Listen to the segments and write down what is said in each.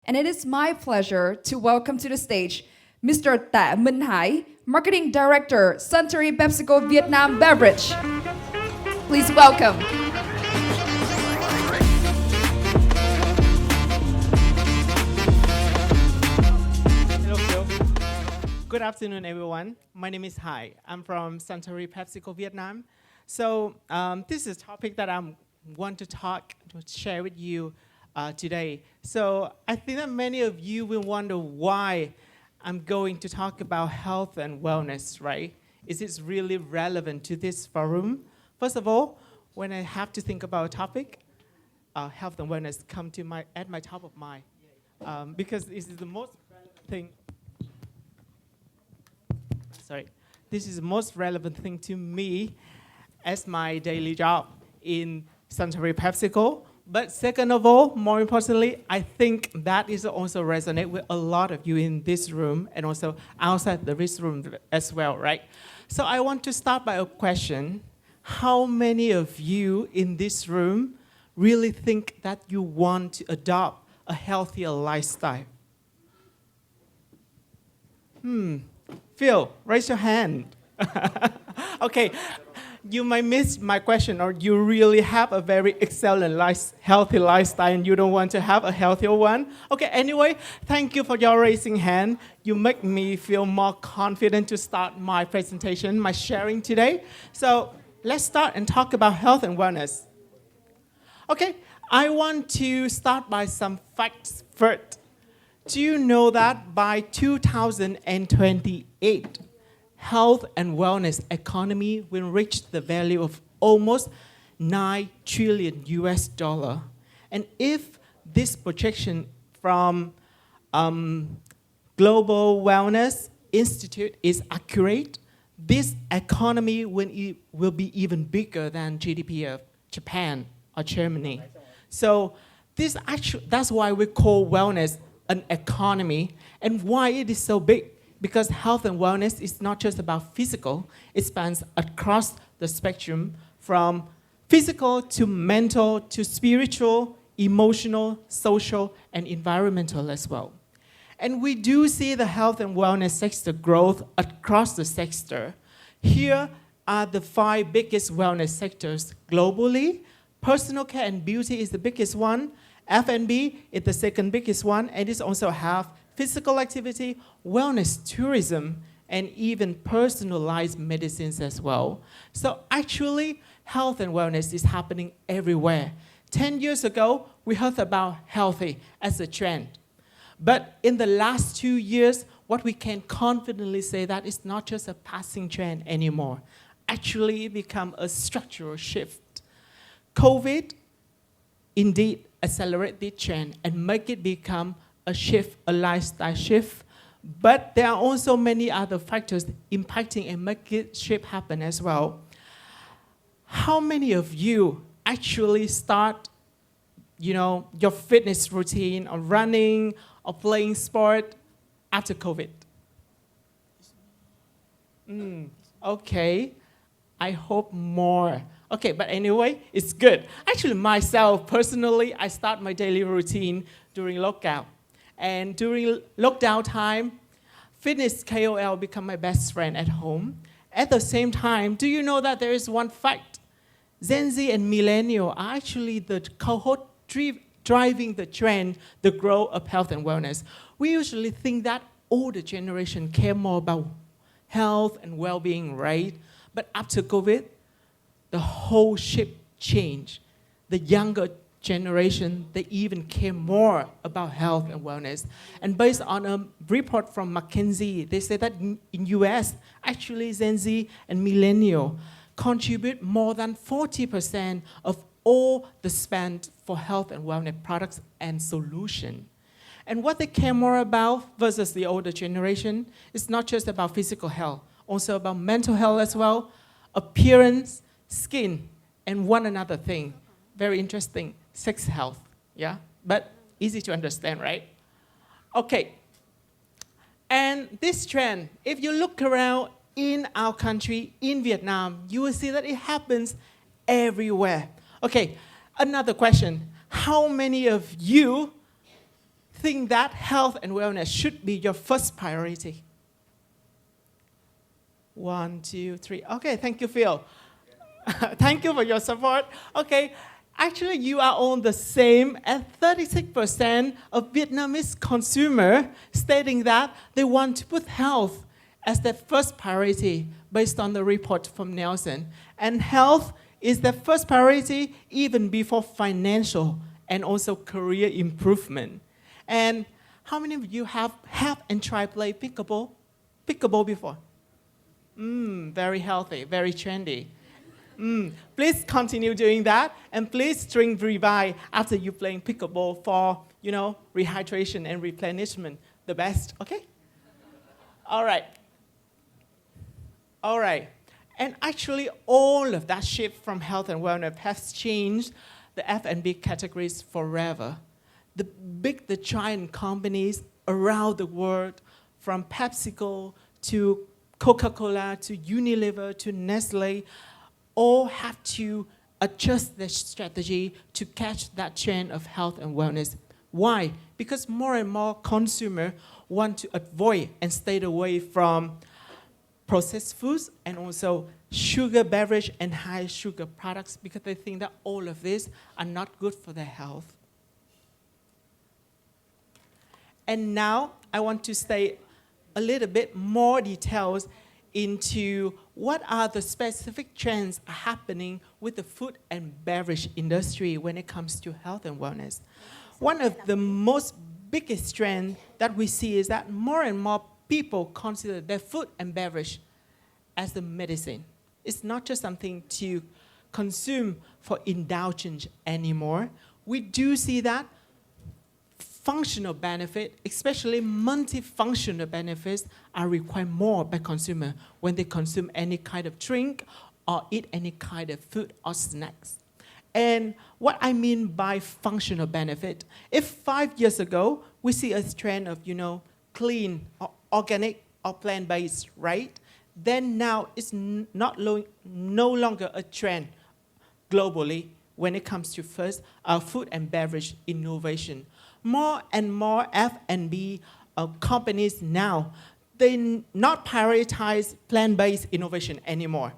And it is my pleasure to welcome to the stage Mr. Ta Minh Hải, Marketing Director, Suntory PepsiCo Vietnam Beverage. Please welcome. Hello, Phil. Good afternoon, everyone. My name is Hai. I'm from Suntory PepsiCo Vietnam. So this is a topic that I want to share with you today. So I think that many of you will wonder why I'm going to talk about health and wellness, right? Is it really relevant to this forum? First of all, when I have to think about a topic, health and wellness come to at my top of mind because this is the most relevant thing. This is the most relevant thing to me as my daily job in Suntory PepsiCo. But second of all, more importantly, I think that is also resonate with a lot of you in this room and also outside this room as well, right? So I want to start by a question. How many of you in this room really think that you want to adopt a healthier lifestyle? Phil, raise your hand. Okay, you might miss my question, or you really have a very excellent healthy lifestyle and you don't want to have a healthier one. Okay, anyway, thank you for your raising hand. You make me feel more confident to start my presentation, my sharing today. So let's start and talk about health and wellness. Okay, I want to start by some facts first. Do you know that by 2028, health and wellness economy will reach the value of almost $9 trillion US dollar? And if this projection from Global Wellness Institute is accurate, this economy will be even bigger than GDP of Japan or Germany. So that's why we call wellness an economy, and why it is so big. Because health and wellness is not just about physical, it spans across the spectrum from physical to mental to spiritual, emotional, social, and environmental as well. And we do see the health and wellness sector growth across the sector. Here are the 5 biggest wellness sectors globally. Personal care and beauty is the biggest one. F&B is the second biggest one, and it also have physical activity, wellness, tourism, and even personalized medicines as well. So actually, health and wellness is happening everywhere. 10 years ago, we heard about healthy as a trend. But in the last 2 years, what we can confidently say that it's not just a passing trend anymore. Actually, it become a structural shift. COVID indeed accelerate this trend and make it become a shift, a lifestyle shift. But there are also many other factors impacting and make it shift happen as well. How many of you actually start, your fitness routine or running or playing sport after COVID? Okay, I hope more. Okay, but anyway, it's good. Actually, myself, personally, I start my daily routine during lockdown. And during lockdown time, fitness KOL become my best friend at home. At the same time, do you know that there is one fact? Gen Z and millennial are actually the cohort driving the trend, the growth of health and wellness. We usually think that older generation care more about health and well-being, right? But after COVID, the whole ship changed. The younger generation, they even care more about health and wellness. And based on a report from McKinsey, they say that in US, actually Gen Z and millennial contribute more than 40% of all the spend for health and wellness products and solutions. And what they care more about versus the older generation is not just about physical health, also about mental health as well, appearance, skin, and one another thing. Very interesting, sex health, yeah? But easy to understand, right? Okay, and this trend, if you look around in our country, in Vietnam, you will see that it happens everywhere. Okay, another question. How many of you think that health and wellness should be your first priority? 1, 2, 3. Okay, thank you, Phil. Thank you for your support. Okay, actually, you are on the same as 36% of Vietnamese consumers stating that they want to put health as their first priority based on the report from Nielsen. And health is their first priority even before financial and also career improvement. And how many of you have and tried play pickleball? Pickleball before? Very healthy, very trendy. Please continue doing that, and please drink Revive after you playing pickleball for, rehydration and replenishment. The best, okay? All right. And actually, all of that shift from health and wellness has changed the F&B categories forever. The giant companies around the world, from PepsiCo to Coca-Cola to Unilever to Nestle, all have to adjust their strategy to catch that trend of health and wellness. Why? Because more and more consumers want to avoid and stay away from processed foods and also sugar beverage and high sugar products because they think that all of these are not good for their health. And now I want to say a little bit more details into what are the specific trends happening with the food and beverage industry when it comes to health and wellness. One of the most biggest trends that we see is that more and more people consider their food and beverage as the medicine. It's not just something to consume for indulgence anymore. We do see that functional benefit, especially multifunctional benefits, are required more by consumer when they consume any kind of drink or eat any kind of food or snacks. And what I mean by functional benefit, if 5 years ago, we see a trend of, clean or organic or plant-based, right? Then now it's no longer a trend globally when it comes to food and beverage innovation. More and more F&B companies now, they not prioritize plant-based innovation anymore.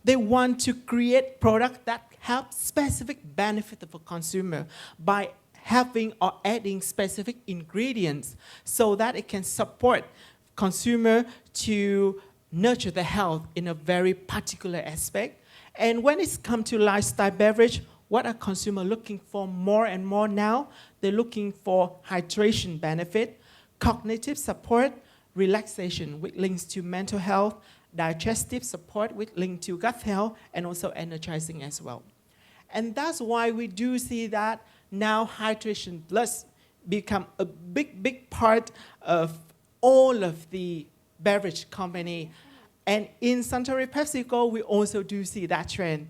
They want to create products that have specific benefit for consumer by having or adding specific ingredients so that it can support consumer to nurture the health in a very particular aspect. And when it's come to lifestyle beverage, what are consumers looking for more and more now? They're looking for hydration benefit, cognitive support, relaxation with links to mental health, digestive support with link to gut health, and also energizing as well. And that's why we do see that now hydration plus become a big part of all of the beverage company. And in Suntory PepsiCo, we also do see that trend.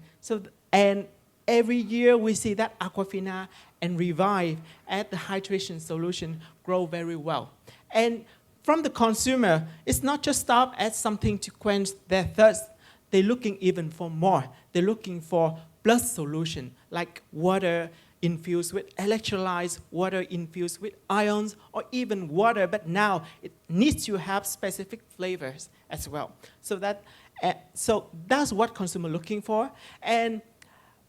And every year we see that Aquafina and Revive as the hydration solution grow very well. And from the consumer, it's not just stop at something to quench their thirst. They're looking even for more. They're looking for plus solution, like water infused with electrolytes, water infused with ions, or even water, but now it needs to have specific flavors as well. So that's what consumers are looking for. And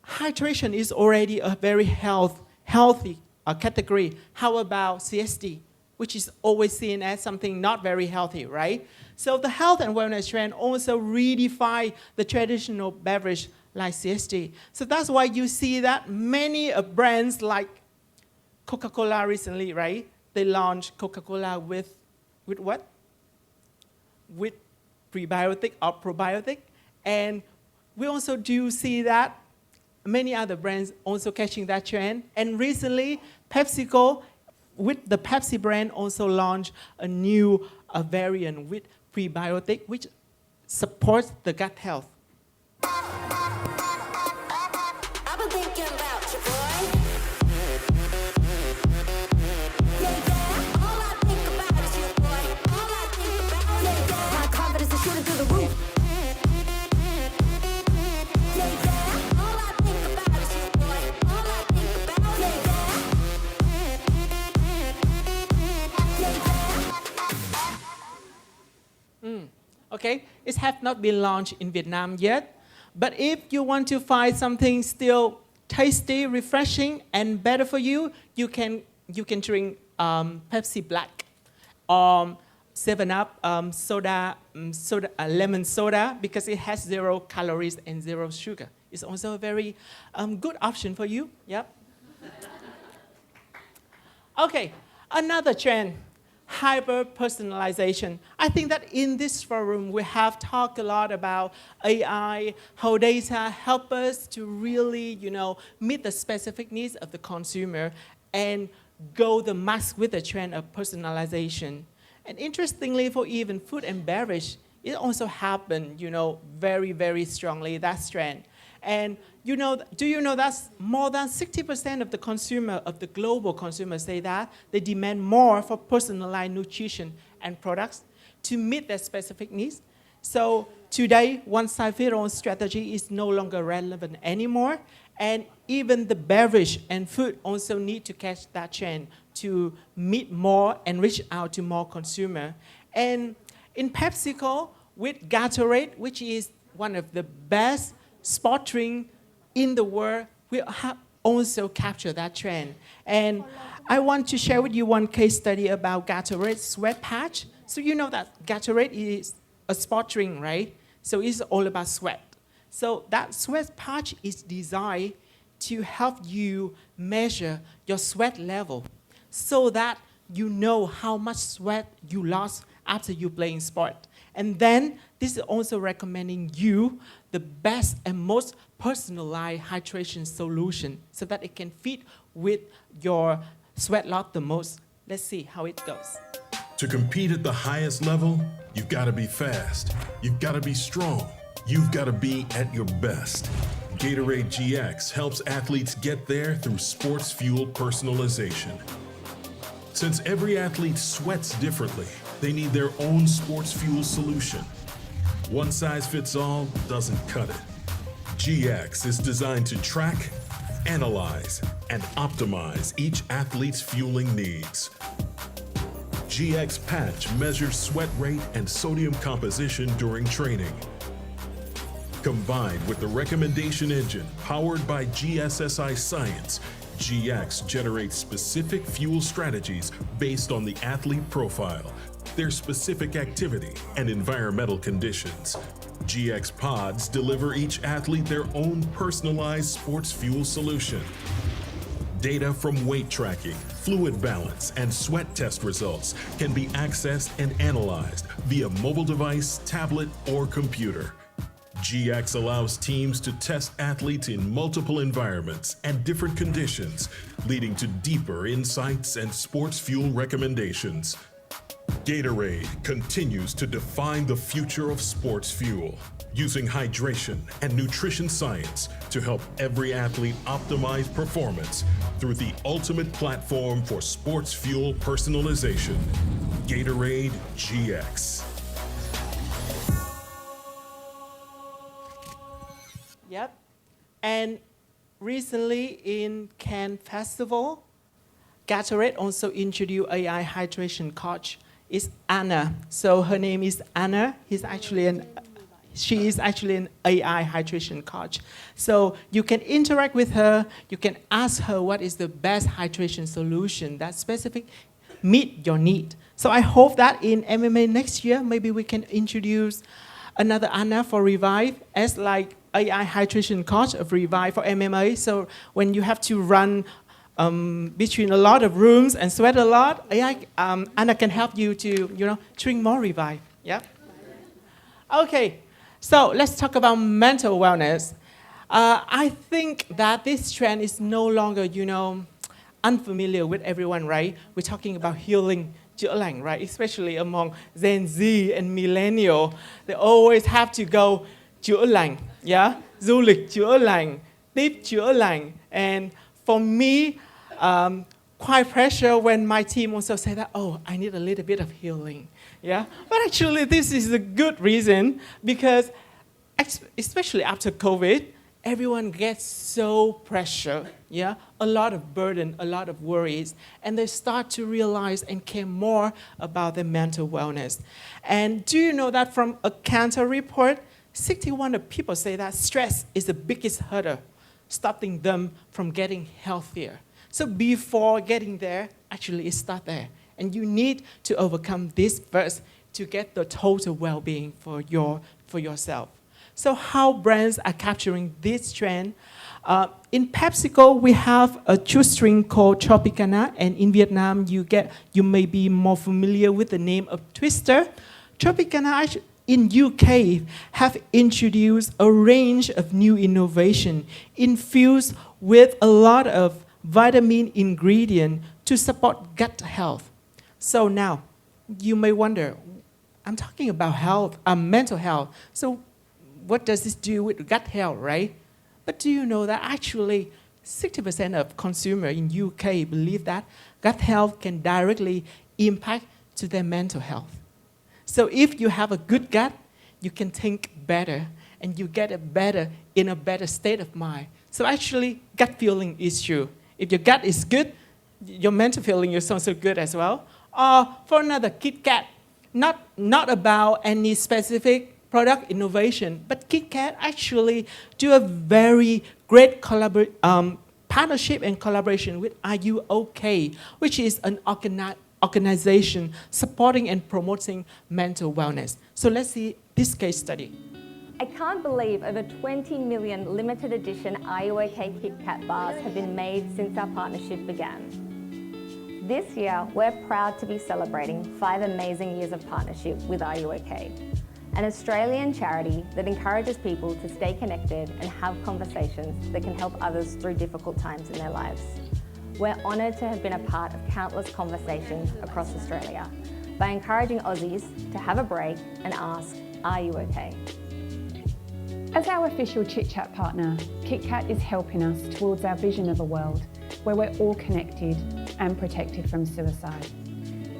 hydration is already a very healthy category. How about CSD, which is always seen as something not very healthy, right? So the health and wellness trend also redefine the traditional beverage like CSD. So that's why you see that many brands like Coca-Cola recently, right? They launched Coca-Cola with what? With prebiotic or probiotic. And we also do see that many other brands also catching that trend. And recently, PepsiCo, with the Pepsi brand, also launched a new variant with prebiotic, which supports the gut health. I've been thinking about you, boy. Yeah, yeah. All I think about is you, boy. All I think about, yeah, yeah. My confidence is shooting through the roof. Yeah, yeah. All I think about is you, boy. All I think about, yeah, yeah. Okay, it has not been launched in Vietnam yet. But if you want to find something still tasty, refreshing, and better for you, you can drink Pepsi Black, 7-Up lemon soda, because it has 0 calories and 0 sugar. It's also a very good option for you. Yep. Okay, another trend, hyper-personalization. I think that in this forum, we have talked a lot about AI, how data help us to really, meet the specific needs of the consumer and go the max with the trend of personalization. And interestingly, for even food and beverage, it also happened, very, very strongly, that trend. And do you know that more than 60% of the global consumers say that they demand more for personalized nutrition and products to meet their specific needs? So today, one-size-fits-all strategy is no longer relevant anymore. And even the beverage and food also need to catch that trend to meet more and reach out to more consumers. And in PepsiCo, with Gatorade, which is one of the best sport drink in the world, we have also captured that trend. And I want to share with you one case study about Gatorade sweat patch. So you know that Gatorade is a sport drink, right? So it's all about sweat. So that sweat patch is designed to help you measure your sweat level so that you know how much sweat you lost after you playing sport. And then this is also recommending you the best and most personalized hydration solution so that it can fit with your sweat loss the most. Let's see how it goes. To compete at the highest level, you've got to be fast, you've got to be strong, you've got to be at your best. Gatorade GX helps athletes get there through sports fuel personalization. Since every athlete sweats differently, they need their own sports fuel solution. One size fits all doesn't cut it. GX is designed to track, analyze, and optimize each athlete's fueling needs. GX Patch measures sweat rate and sodium composition during training. Combined with the recommendation engine powered by GSSI Science, GX generates specific fuel strategies based on the athlete profile, their specific activity, and environmental conditions. GX pods deliver each athlete their own personalized sports fuel solution. Data from weight tracking, fluid balance, and sweat test results can be accessed and analyzed via mobile device, tablet, or computer. GX allows teams to test athletes in multiple environments and different conditions, leading to deeper insights and sports fuel recommendations. Gatorade continues to define the future of sports fuel, using hydration and nutrition science to help every athlete optimize performance through the ultimate platform for sports fuel personalization, Gatorade GX. Yep. And recently in Cannes Festival, Gatorade also introduced AI hydration coach. It's Anna. So her name is Anna. She is actually an AI hydration coach. So you can interact with her. You can ask her what is the best hydration solution that specific meet your need. So I hope that in MMA next year, maybe we can introduce another Anna for Revive as like AI hydration coach of Revive for MMA. So when you have to run between a lot of rooms and sweat a lot, AI, Anna can help you to, drink more Revive. Yeah. Okay. So let's talk about mental wellness. I think that this trend is no longer, unfamiliar with everyone, right? We're talking about healing, chữa lành, right? Especially among Gen Z and millennial, they always have to go chữa lành, yeah? Du lịch chữa lành, tip chữa lành. And for me, quite pressure when my team also say that, oh, I need a little bit of healing, yeah? But actually, this is a good reason because especially after COVID, everyone gets so pressure, yeah, a lot of burden, a lot of worries, and they start to realize and care more about their mental wellness. And do you know that from a Cantor report, 61% of people say that stress is the biggest hurdle, stopping them from getting healthier. So before getting there, actually it starts there. And you need to overcome this first to get the total well-being for yourself. So how brands are capturing this trend? In PepsiCo, we have a juice drink called Tropicana, and in Vietnam, you may be more familiar with the name of Twister. Tropicana in UK have introduced a range of new innovation infused with a lot of vitamin ingredient to support gut health. So now, you may wonder, I'm talking about health, mental health. So what does this do with gut health, right? But do you know that actually 60% of consumers in UK believe that gut health can directly impact to their mental health. So if you have a good gut, you can think better and you get in a better state of mind. So actually, gut feeling is true. If your gut is good, your mental feeling is also good as well. Or for another, Kit Kat, not about any specific product innovation, but Kit Kat actually do a very great partnership and collaboration with Are You OK, which is an organization supporting and promoting mental wellness. So let's see this case study. I can't believe over 20 million limited edition Are You OK Kit Kat bars have been made since our partnership began. This year, we're proud to be celebrating 5 amazing years of partnership with Are You OK, an Australian charity that encourages people to stay connected and have conversations that can help others through difficult times in their lives. We're honoured to have been a part of countless conversations across Australia by encouraging Aussies to have a break and ask, are you okay? As our official Chit Chat partner, Kit Kat is helping us towards our vision of a world where we're all connected and protected from suicide.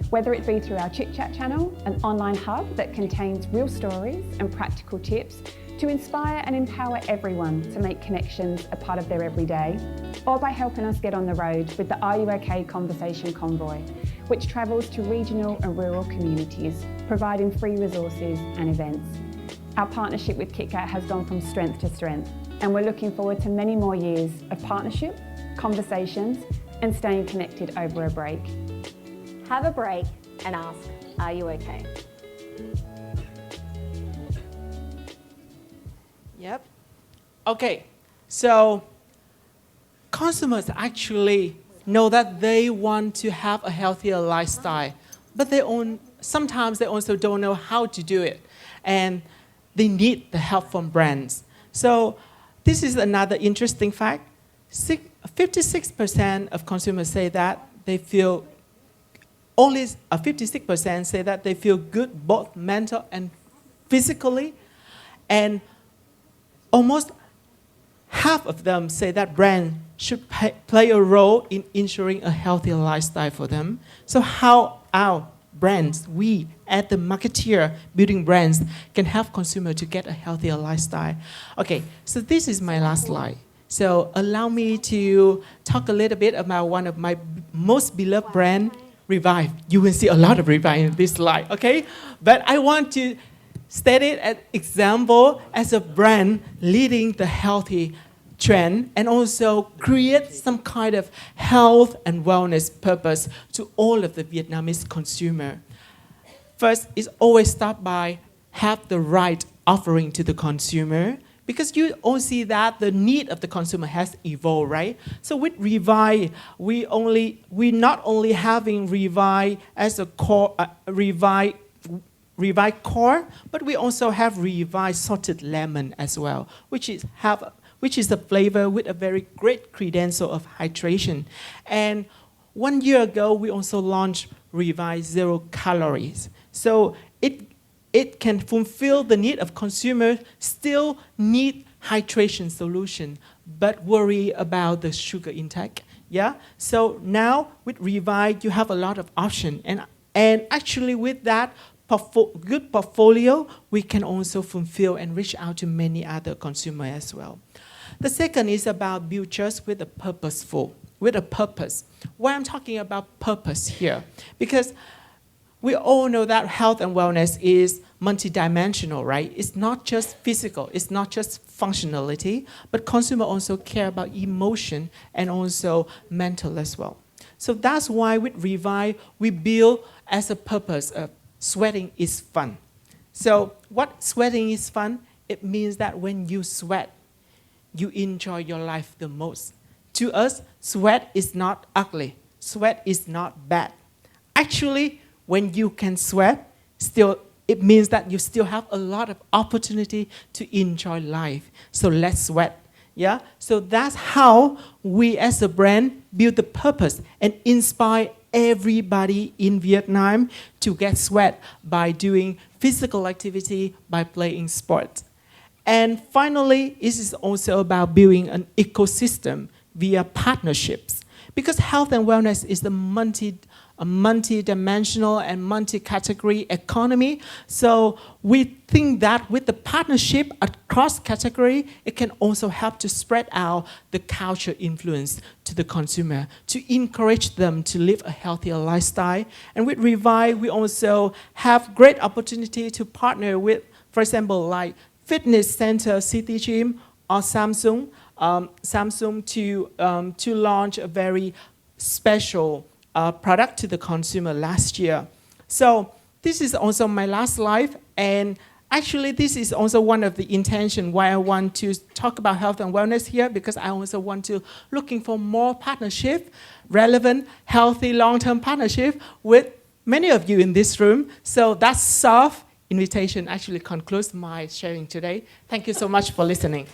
Whether it be through our Chit Chat channel, an online hub that contains real stories and practical tips to inspire and empower everyone to make connections a part of their everyday, or by helping us get on the road with the Are You OK Conversation Convoy, which travels to regional and rural communities, providing free resources and events. Our partnership with Kit Kat has gone from strength to strength, and we're looking forward to many more years of partnership, conversations, and staying connected over a break. Have a break and ask, are you okay? Yep. Okay, so consumers actually know that they want to have a healthier lifestyle, but sometimes they also don't know how to do it, and they need the help from brands. So this is another interesting fact. 56% of consumers say that they feel, only 56% say that they feel good both mental and physically, and almost half of them say that brands should play a role in ensuring a healthier lifestyle for them. So how our brands, we at the marketeer building brands, can help consumers to get a healthier lifestyle? Okay, so this is my last slide. So allow me to talk a little bit about one of my most beloved brand, Revive. You will see a lot of Revive in this slide, okay? But I want to state it as example as a brand leading the healthy trend and also create some kind of health and wellness purpose to all of the Vietnamese consumer. First, it's always start by have the right offering to the consumer, because you all see that the need of the consumer has evolved, right? So with Revive, we not only having Revive as a core, Revive core, but we also have Revive salted lemon as well, which is a flavor with a very great credential of hydration. And 1 year ago, we also launched Revive Zero Calories. So it can fulfill the need of consumers, still need hydration solution, but worry about the sugar intake. Yeah. So now with Revive, you have a lot of options, and actually with that good portfolio, we can also fulfill and reach out to many other consumers as well. The second is about build just with a purpose. Why I'm talking about purpose here? Because we all know that health and wellness is multidimensional, right? It's not just physical, it's not just functionality, but consumer also care about emotion and also mental as well. So that's why with Revive, we build as a purpose of sweating is fun. So what sweating is fun? It means that when you sweat, you enjoy your life the most. To us, sweat is not ugly. Sweat is not bad. Actually, when you can sweat, still it means that you still have a lot of opportunity to enjoy life. So let's sweat. Yeah? So that's how we as a brand build the purpose and inspire everybody in Vietnam to get sweat by doing physical activity, by playing sports. And finally, this is also about building an ecosystem via partnerships. Because health and wellness is a multi-dimensional and multi-category economy. So we think that with the partnership across category, it can also help to spread out the culture influence to the consumer, to encourage them to live a healthier lifestyle. And with Revive, we also have great opportunity to partner with, for example, like Fitness Center City Gym or Samsung to launch a very special product to the consumer last year. So this is also my last slide, and actually this is also one of the intention why I want to talk about health and wellness here, because I also want to looking for more partnership, relevant, healthy, long-term partnership with many of you in this room. So that soft invitation actually concludes my sharing today. Thank you so much for listening.